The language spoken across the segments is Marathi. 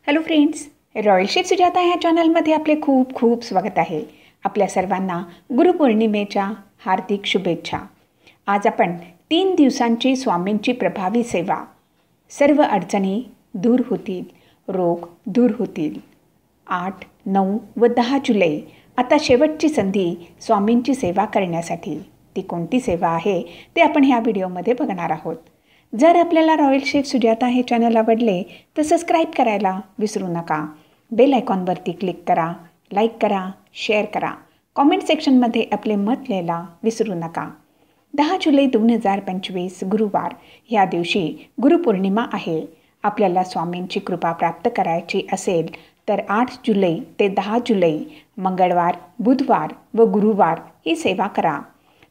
Hello friends, royal chef Sujata ह्या चॅनलमध्ये आपले खूप खूप स्वागत आहे. आपल्या सर्वांना गुरुपौर्णिमेच्या हार्दिक शुभेच्छा. आज आपण 3 दिवसांची स्वामींची प्रभावी सेवा. सर्व अडचणी दूर होतील, रोग दूर होतील. 8, 9 व 10 जुलै आता शेवटची संधी स्वामींची सेवा करण्यासाठी. ती कोणती सेवा आहे ते आपण ह्या व्हिडिओमध्ये बघणार आहोत. जर आपल्याला रॉयल शेफ सुजाता हे चॅनल आवडले तर सबस्क्राईब करायला विसरू नका. बेल आयकॉनवरती क्लिक करा, लाईक करा, शेअर करा. कॉमेंट सेक्शनमध्ये आपले मत लिहायला विसरू नका. 10 जुलै 2025 गुरुवार ह्या दिवशी गुरुपौर्णिमा आहे. आपल्याला स्वामींची कृपा प्राप्त करायची असेल तर 8 जुलै ते 10 जुलै मंगळवार, बुधवार व गुरुवार ही सेवा करा.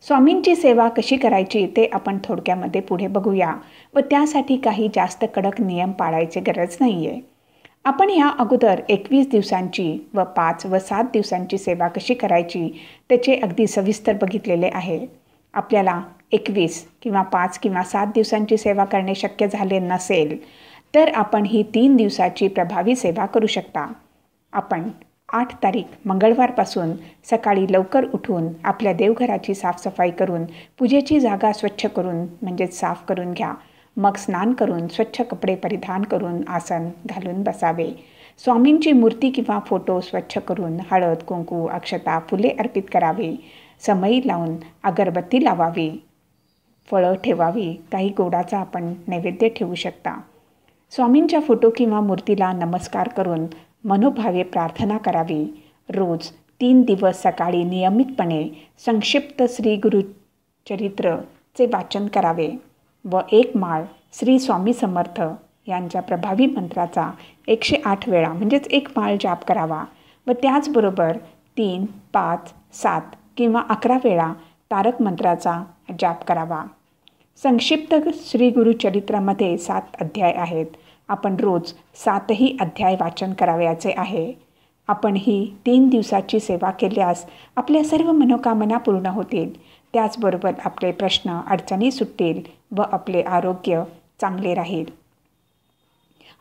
स्वामींची सेवा कशी करायची ते आपण थोडक्यामध्ये पुढे बघूया व त्यासाठी काही जास्त कडक नियम पाळायची गरज नाही आहे. आपण ह्या अगोदर 21 दिवसांची व 5 व 7 दिवसांची सेवा कशी करायची त्याचे अगदी सविस्तर बघितलेले आहे. आपल्याला 21 किंवा 5 किंवा 7 दिवसांची सेवा करणे शक्य झाले नसेल तर आपण ही 3 दिवसाची प्रभावी सेवा करू शकता. आपण 8 तारीख मंगळवारपासून सकाळी लवकर उठून आपल्या देवघराची साफसफाई करून पूजेची जागा स्वच्छ करून म्हणजेच साफ करून घ्या. मग स्नान करून स्वच्छ कपडे परिधान करून आसन घालून बसावे. स्वामींची मूर्ती किंवा फोटो स्वच्छ करून हळद, कुंकू, अक्षता, फुले अर्पित करावी. समई लावून अगरबत्ती लावावी. फळं ठेवावी. काही गोडाचा आपण नैवेद्य ठेवू शकता. स्वामींच्या फोटो किंवा मूर्तीला नमस्कार करून मनोभावे प्रार्थना करावी. रोज 3 दिवस सकाळी नियमितपणे संक्षिप्त श्री गुरुचरित्रचे वाचन करावे व 1 माळ श्री स्वामी समर्थ यांच्या प्रभावी मंत्राचा 108 वेळा म्हणजेच 1 माळ जाप करावा व त्याचबरोबर 3, 5, 7 किंवा 11 वेळा तारक मंत्राचा जाप करावा. संक्षिप्त श्री गुरुचरित्रामध्ये 7 अध्याय आहेत. आपण रोज 7ही अध्याय वाचन करावयाचे आहे. आपण ही 3 दिवसाची सेवा केल्यास आपल्या सर्व मनोकामना पूर्ण होतील. त्याचबरोबर आपले प्रश्न अडचणी सुटतील व आपले आरोग्य चांगले राहील.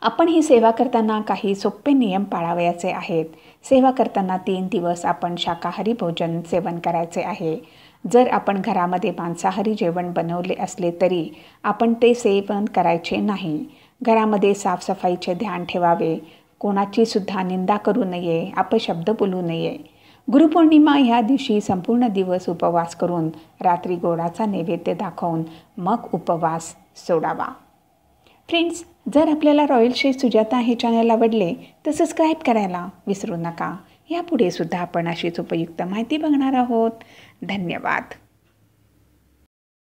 आपण ही सेवा करताना काही सोपे नियम पाळावयाचे आहेत. सेवा करताना 3 दिवस आपण शाकाहारी भोजन सेवन करायचे आहे. जर आपण घरामध्ये मांसाहारी जेवण बनवले असले तरी आपण ते सेवन करायचे नाही. घरामध्ये साफसफाईचे ध्यान ठेवावे. कोणाची सुद्धा निंदा करू नये, अपशब्द बोलू नये. गुरुपौर्णिमा ह्या दिवशी संपूर्ण दिवस उपवास करून रात्री गोडाचा नैवेद्य दाखवून मग उपवास सोडावा. फ्रेंड्स, जर आपल्याला रॉयल शेफ सुजाता हे चॅनल आवडले तर सबस्क्राईब करायला विसरू नका. यापुढे सुद्धा आपण अशीच उपयुक्त माहिती बघणार आहोत. धन्यवाद.